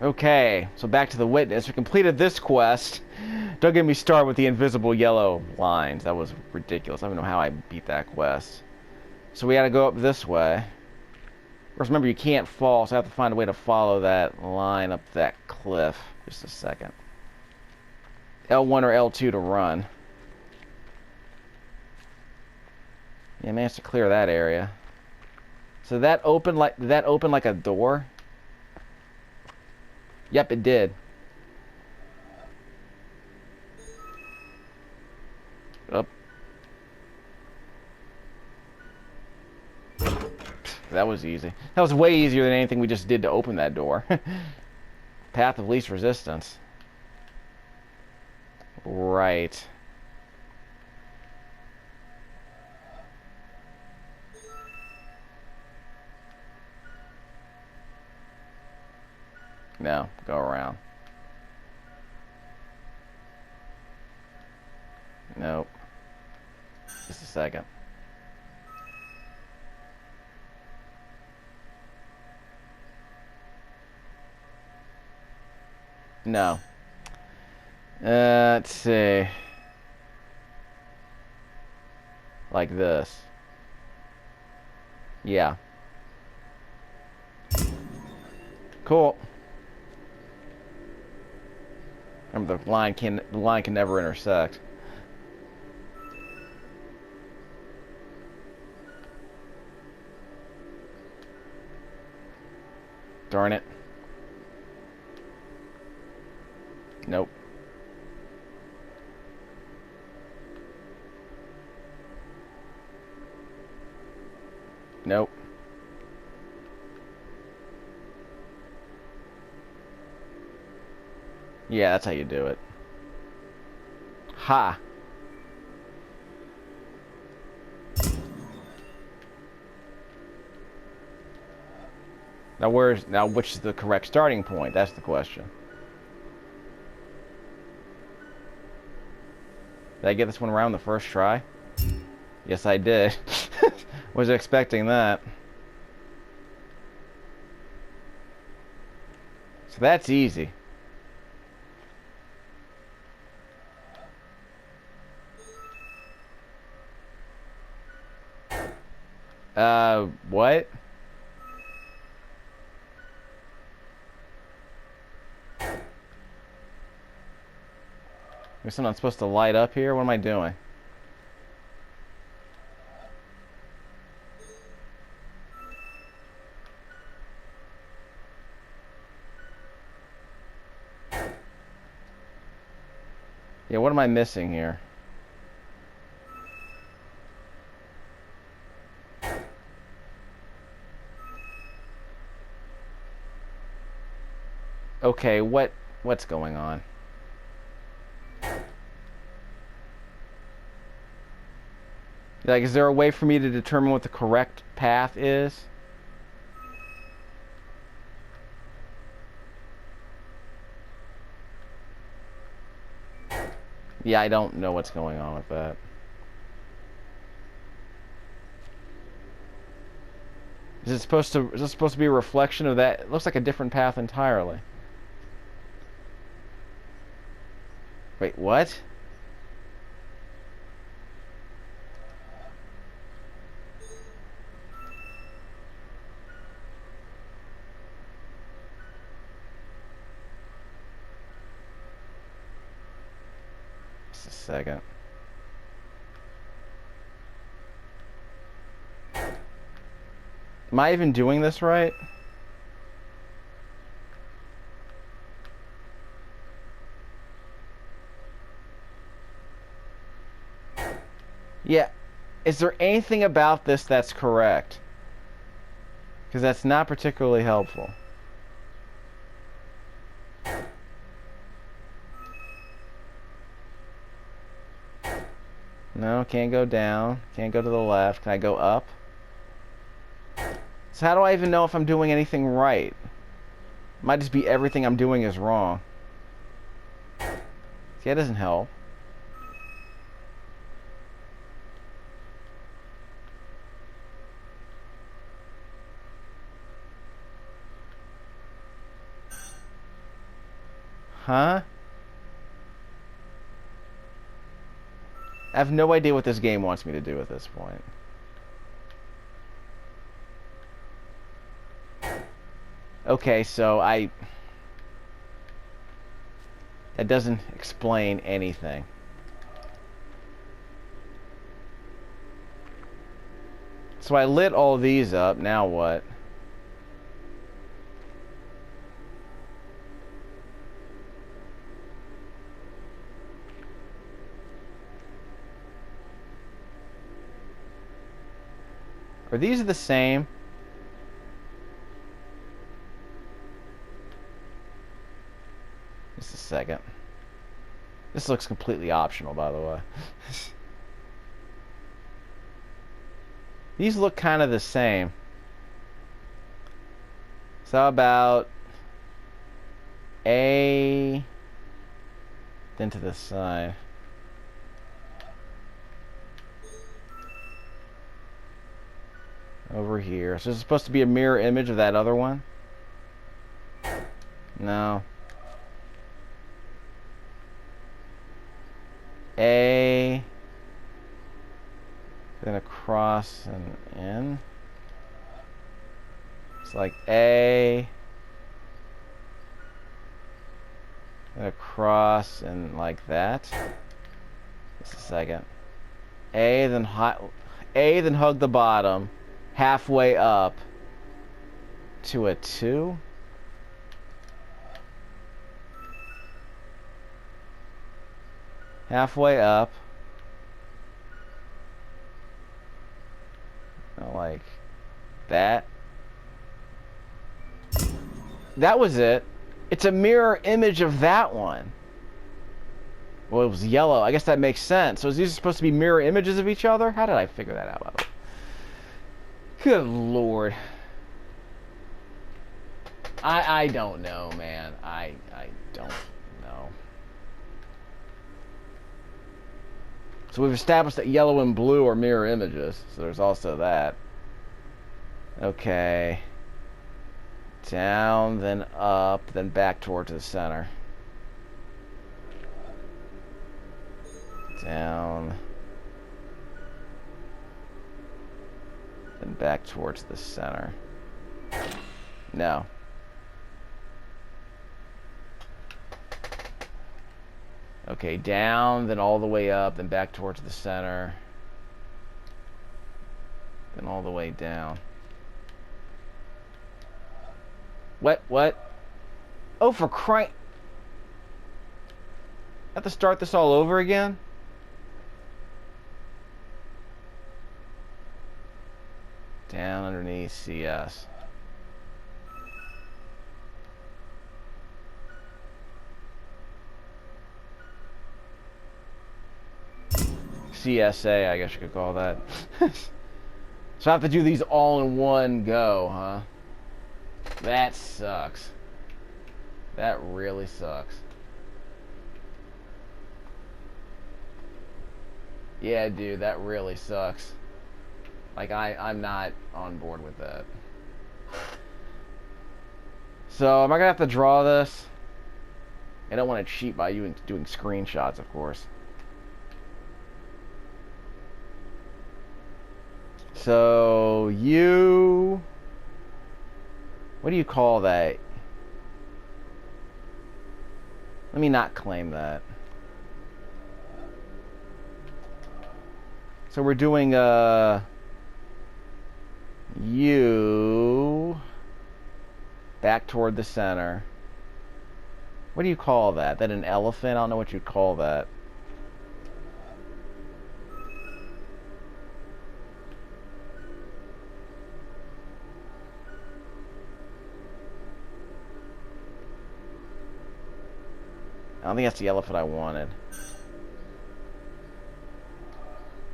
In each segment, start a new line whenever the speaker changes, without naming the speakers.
Okay, so back to the witness. We completed this quest. Don't get me started with the invisible yellow lines. That was ridiculous. I don't know how I beat that quest. So we gotta go up this way. Of course, remember, you can't fall, so I have to find a way to follow that line up that cliff. Just a second. L1 or L2 to run. Yeah, I managed to clear that area. So did that open like a door? Yep, it did. Up. That was easy. That was way easier than anything we just did to open that door. Path of least resistance. Right. No, go around. Nope. Just a second. No. Let's see. Like this. Yeah. Cool. Remember, the line can never intersect. Darn it. Nope. Nope. Yeah, that's how you do it. Ha! Now which is the correct starting point? That's the question. Did I get this one around the first try? Yes, I did. Was expecting that. So that's easy. What? Guess I'm not supposed to light up here? What am I doing? Yeah, what am I missing here? Okay, what's going on? Like, is there a way for me to determine what the correct path is? Yeah, I don't know what's going on with that. Is this supposed to be a reflection of that? It looks like a different path entirely. Wait, what? Just a second. Am I even doing this right? Yeah. Is there anything about this that's correct? Because that's not particularly helpful. No, can't go down. Can't go to the left. Can I go up? So how do I even know if I'm doing anything right? Might just be everything I'm doing is wrong. See, that doesn't help. Huh? I have no idea what this game wants me to do at this point. Okay, so that doesn't explain anything. So I lit all these up, now what? Are these the same? Just a second. This looks completely optional, by the way. These look kind of the same. So how about A, then to the side. Over here. So this is supposed to be a mirror image of that other one? No. A, then across and in. It's like A, then across and like that. Just a second. A, then hug the bottom, halfway up to a 2. Halfway up. Like that. That was it. It's a mirror image of that one. Well, it was yellow. I guess that makes sense. So is these supposed to be mirror images of each other? How did I figure that out? Good Lord. I don't know, man. I don't know. So we've established that yellow and blue are mirror images. So there's also that. Okay. Down, then up, then back towards the center. Down. Then back towards the center. No. Okay, down, then all the way up, then back towards the center. Then all the way down. What? Oh, for crying... I have to start this all over again? Down underneath CS. CSA, I guess you could call that. So I have to do these all in one go, huh? That sucks. That really sucks. Yeah, dude, that really sucks. Like, I'm not on board with that. So, am I gonna have to draw this? I don't want to cheat by you doing screenshots, of course. So, you... What do you call that? Let me not claim that. So we're doing you back toward the center. What do you call that? That an elephant? I don't know what you'd call that. I don't think that's the elephant I wanted.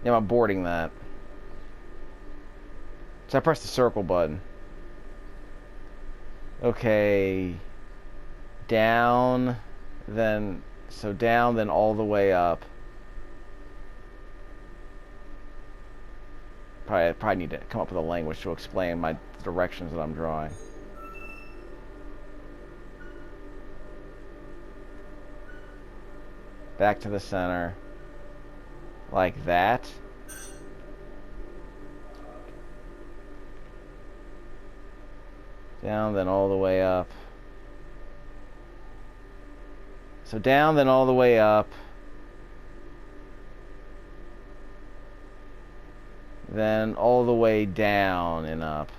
Yeah, I'm aborting that. So I pressed the circle button. Okay. Down, then... So down, then all the way up. I probably need to come up with a language to explain my directions that I'm drawing. back to the center, like that. Down, then all the way up. So down, then all the way up. Then all the way down and up.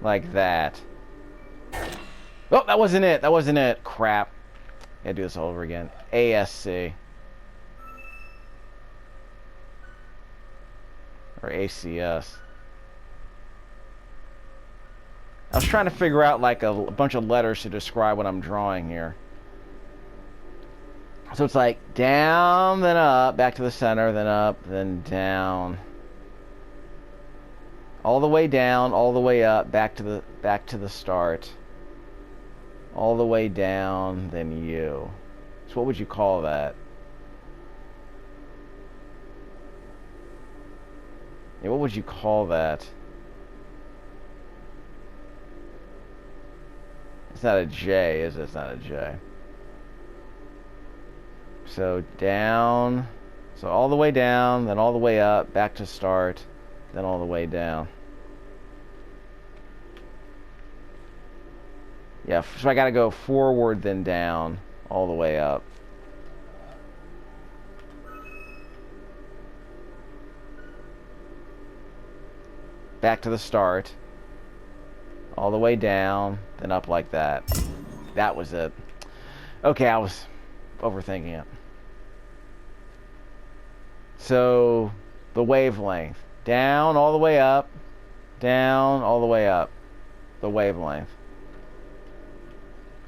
Like that. Oh, that wasn't it. That wasn't it. Crap. Gotta do this all over again. ASC. Or ACS. I was trying to figure out like a bunch of letters to describe what I'm drawing here. So it's like down, then up, back to the center, then up, then down. All the way down, all the way up, back to the start. All the way down, then U. So what would you call that? Yeah, what would you call that? It's not a J, is it? It's not a J. So down, so all the way down, then all the way up, back to start, then all the way down. Yeah, so I gotta go forward, then down, all the way up. Back to the start. All the way down, then up like that. That was it. Okay, I was overthinking it. So, the wavelength. Down, all the way up. Down, all the way up. The wavelength.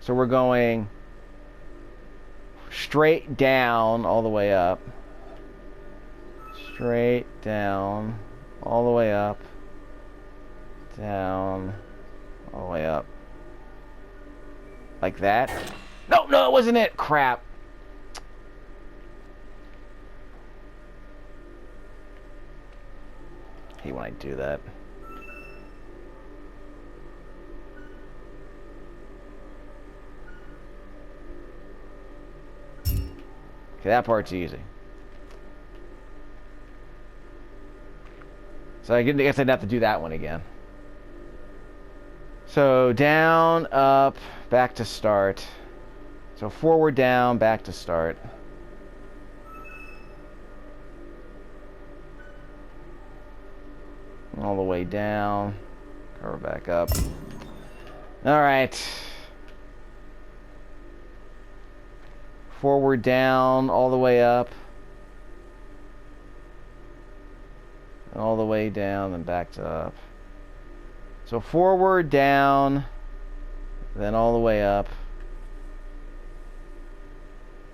So we're going straight down, all the way up. Straight down, all the way up. Down, all the way up. Like that. No, no, it wasn't it. Crap. I hate when I do that. Okay, that part's easy. So I guess I'd have to do that one again. So down, up, back to start. So forward, down, back to start. All the way down. Curve back up. Alright. Forward, down, all the way up. All the way down, then back to up. So forward, down, then all the way up.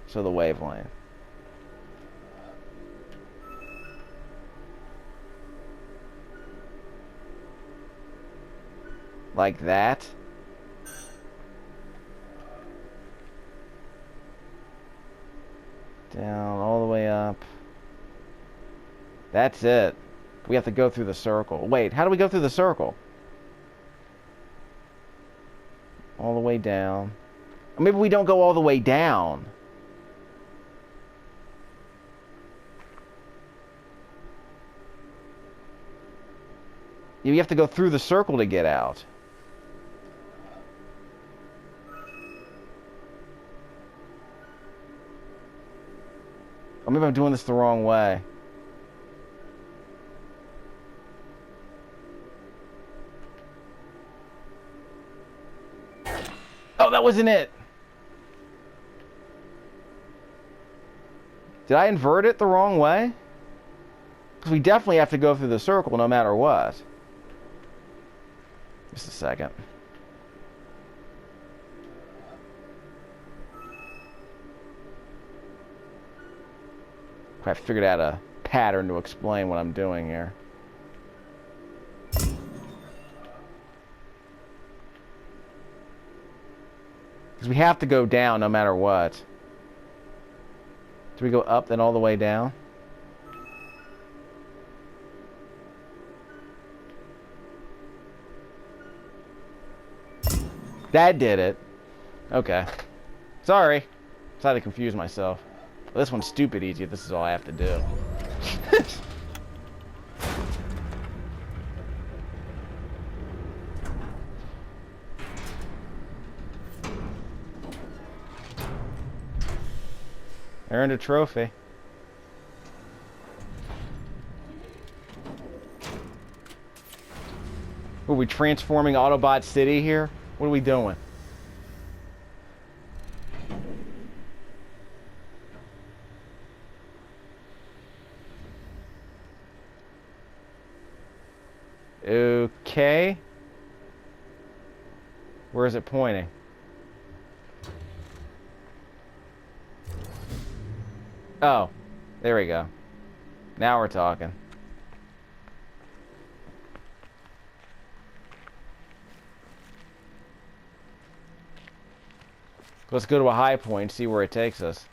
So the wavelength. Like that. Down, all the way up. That's it. We have to go through the circle. Wait, how do we go through the circle? All the way down. Or maybe we don't go all the way down. You have to go through the circle to get out. Or maybe I'm doing this the wrong way. Oh, that wasn't it. Did I invert it the wrong way? Because we definitely have to go through the circle no matter what. Just a second. I figured out a pattern to explain what I'm doing here. Because we have to go down no matter what. Do we go up then all the way down? That did it. Okay. Sorry. Decided to confuse myself. Well, this one's stupid easy. This is all I have to do. Earned a trophy. Are we transforming Autobot City here? What are we doing? Okay. Where is it pointing? Oh, there we go. Now we're talking. Let's go to a high point, see where it takes us.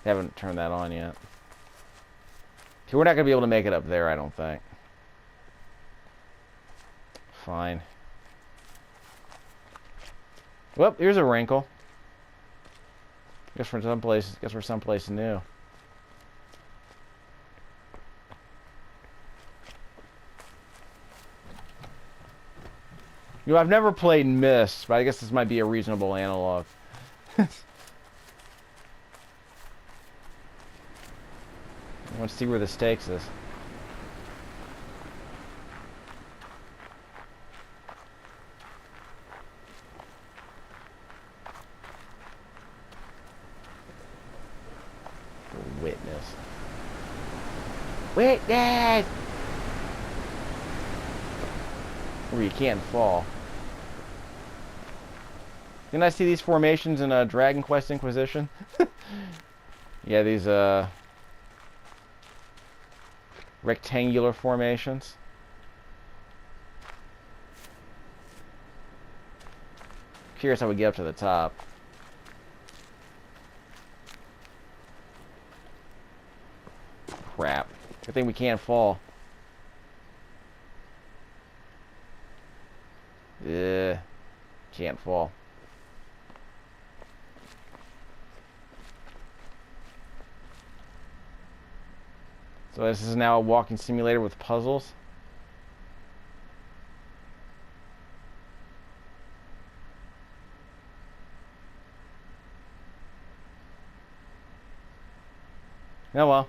Haven't turned that on yet. Okay, we're not going to be able to make it up there, I don't think. Fine. Well, here's a wrinkle. Guess we're someplace new. You know, I've never played Myst, but I guess this might be a reasonable analog. Let's see where this takes us. Witness. Witness! Where you can't fall. Didn't I see these formations in Dragon Quest Inquisition? Yeah, these rectangular formations. Curious how we get up to the top. Crap. Good thing we can't fall. Yeah, can't fall. So this is now a walking simulator with puzzles. Oh well.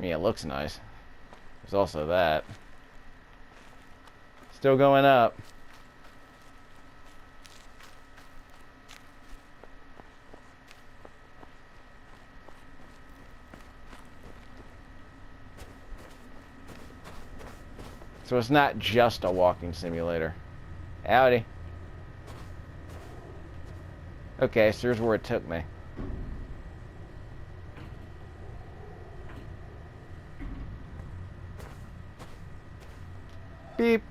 Yeah, it looks nice. There's also that. Still going up. So it's not just a walking simulator. Howdy. Okay, so here's where it took me. Beep.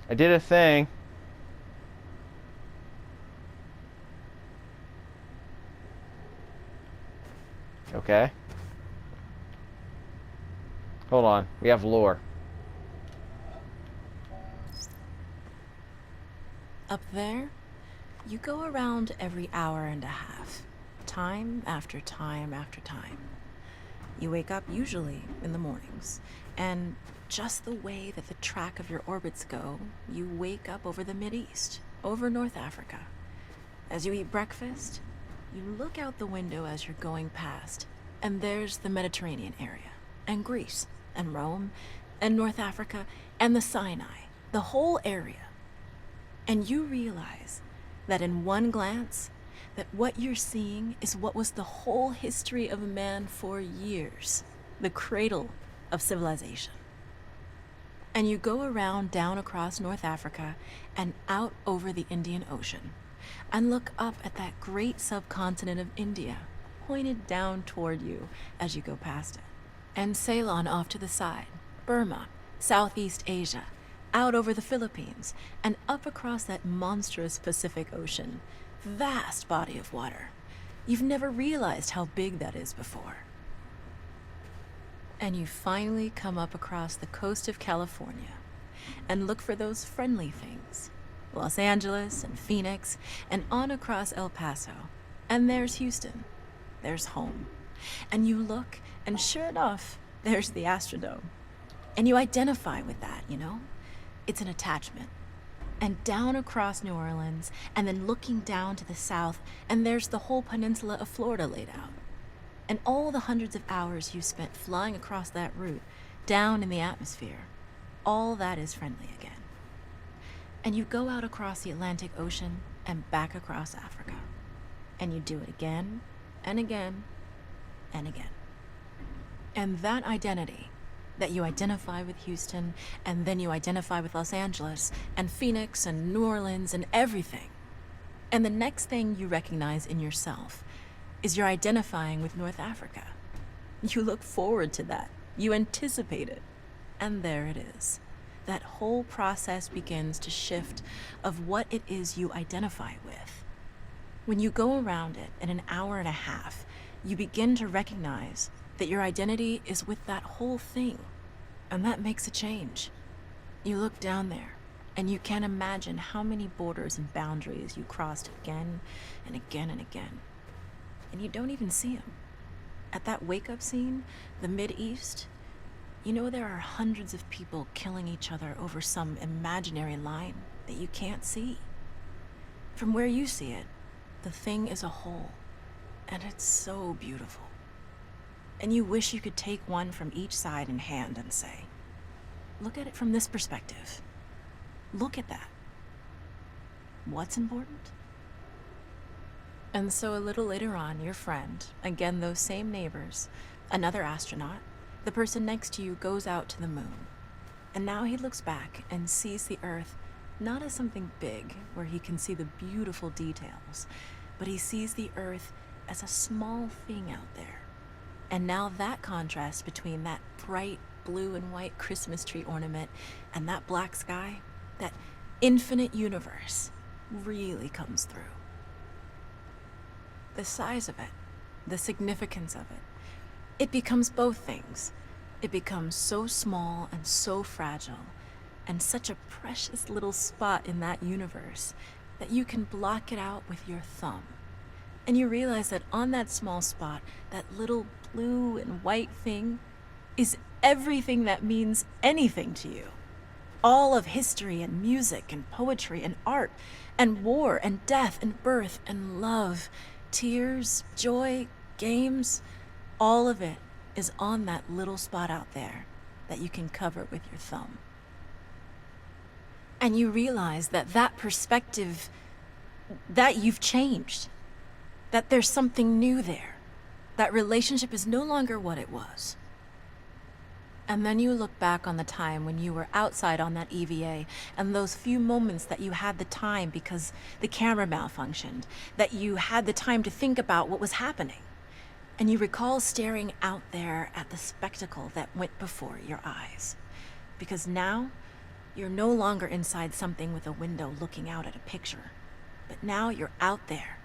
I did a thing. Okay. Hold on. We have lore.
Up there, you go around every hour and a half. Time after time after time. You wake up usually in the mornings, and just the way that the track of your orbits go, you wake up over the Mideast, over North Africa. As you eat breakfast, you look out the window as you're going past, and there's the Mediterranean area, and Greece, and Rome, and North Africa, and the Sinai, the whole area. And you realize that in one glance, that what you're seeing is what was the whole history of man for years, the cradle of civilization. And you go around down across North Africa and out over the Indian Ocean, and look up at that great subcontinent of India, pointed down toward you as you go past it. And sail on off to the side, Burma, Southeast Asia, out over the Philippines, and up across that monstrous Pacific Ocean. Vast body of water. You've never realized how big that is before. And you finally come up across the coast of California and look for those friendly things. Los Angeles and Phoenix and on across El Paso. And there's Houston. There's home. And you look, and sure enough, there's the Astrodome. And you identify with that, you know? It's an attachment. And down across New Orleans, and then looking down to the south, and there's the whole peninsula of Florida laid out. And all the hundreds of hours you spent flying across that route, down in the atmosphere, all that is friendly again. And you go out across the Atlantic Ocean and back across Africa. And you do it again, and again, and again. And that identity, that you identify with Houston, and then you identify with Los Angeles, and Phoenix, and New Orleans, and everything. And the next thing you recognize in yourself is you're identifying with North Africa. You look forward to that. You anticipate it. And there it is. That whole process begins to shift of what it is you identify with. When you go around it in an hour and a half, you begin to recognize that your identity is with that whole thing. And that makes a change. You look down there, and you can't imagine how many borders and boundaries you crossed again and again and again. And you don't even see them. At that wake-up scene, the Mid-East, you know there are hundreds of people killing each other over some imaginary line that you can't see. From where you see it, the thing is a whole, and it's so beautiful. And you wish you could take one from each side in hand and say, look at it from this perspective. Look at that. What's important? And so a little later on, your friend, again those same neighbors, another astronaut, the person next to you goes out to the moon. And now he looks back and sees the Earth not as something big where he can see the beautiful details, but he sees the Earth as a small thing out there. And now that contrast between that bright blue and white Christmas tree ornament and that black sky, that infinite universe, really comes through. The size of it, the significance of it, it becomes both things. It becomes so small and so fragile, and such a precious little spot in that universe that you can block it out with your thumb. And you realize that on that small spot, that little blue and white thing is everything that means anything to you. All of history and music and poetry and art and war and death and birth and love, tears, joy, games, all of it is on that little spot out there that you can cover with your thumb. And you realize that that perspective, that you've changed, that there's something new there. That relationship is no longer what it was. And then you look back on the time when you were outside on that EVA and those few moments that you had the time because the camera malfunctioned, that you had the time to think about what was happening. And you recall staring out there at the spectacle that went before your eyes. Because now, you're no longer inside something with a window looking out at a picture. But now you're out there,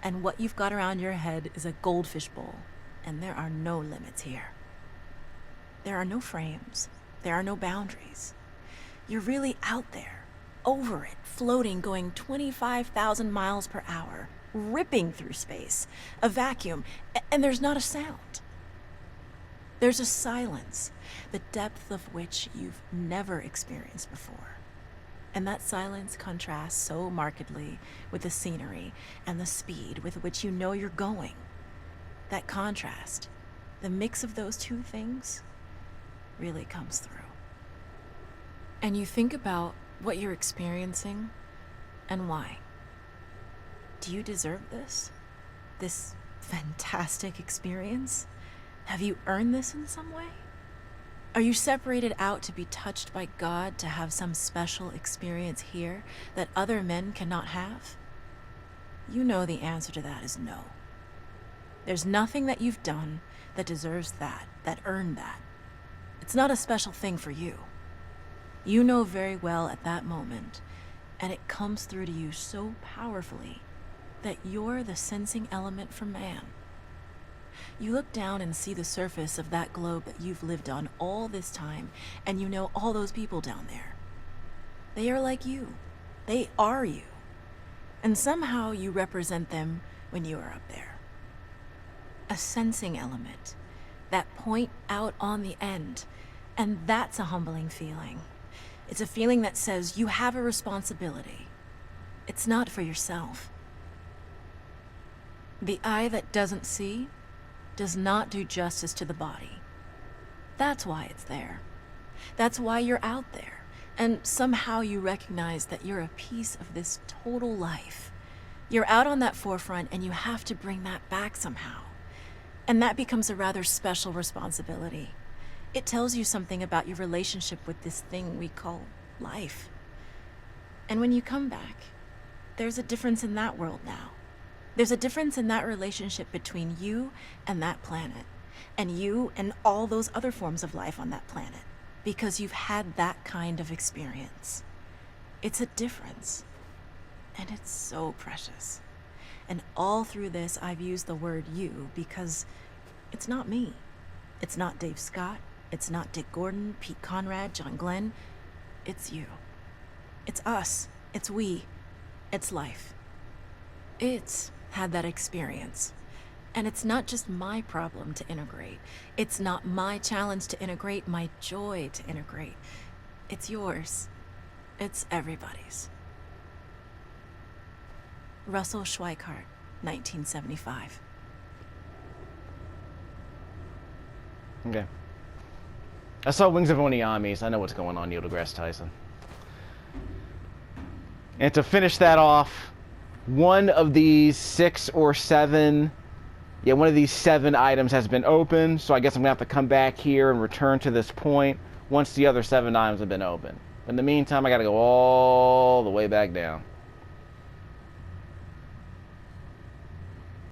and what you've got around your head is a goldfish bowl, and there are no limits here. There are no frames. There are no boundaries. You're really out there, over it, floating, going 25,000 miles per hour, ripping through space, a vacuum, and there's not a sound. There's a silence, the depth of which you've never experienced before. And that silence contrasts so markedly with the scenery and the speed with which you know you're going. That contrast, the mix of those two things, really comes through. And you think about what you're experiencing and why. Do you deserve this? This fantastic experience? Have you earned this in some way? Are you separated out to be touched by God to have some special experience here that other men cannot have? You know the answer to that is no. There's nothing that you've done that deserves that earned that. It's not a special thing for you. You know very well at that moment, and it comes through to you so powerfully, that you're the sensing element for man. You look down and see the surface of that globe that you've lived on all this time, and you know all those people down there. They are like you. They are you. And somehow you represent them when you are up there. A sensing element. That point out on the end. And that's a humbling feeling. It's a feeling that says you have a responsibility. It's not for yourself. The eye that doesn't see does not do justice to the body. That's why it's there. That's why you're out there. And somehow you recognize that you're a piece of this total life. You're out on that forefront and you have to bring that back somehow. And that becomes a rather special responsibility. It tells you something about your relationship with this thing we call life. And when you come back, there's a difference in that world now. There's a difference in that relationship between you and that planet, and you and all those other forms of life on that planet, because you've had that kind of experience. It's a difference, and it's so precious. And all through this, I've used the word you because it's not me. It's not Dave Scott. It's not Dick Gordon, Pete Conrad, John Glenn. It's you. It's us. It's we. It's life. It's had that experience. And it's not just my problem to integrate. It's not my challenge to integrate, my joy to integrate. It's yours. It's everybody's. Russell Schweikart, 1975.
Okay. I saw Wings of Oniami, so I know what's going on, Neil deGrasse Tyson. And to finish that off, one of these 6 or 7, one of these 7 items has been opened, so I guess I'm going to have to come back here and return to this point once the other 7 items have been opened. But in the meantime, I got to go all the way back down.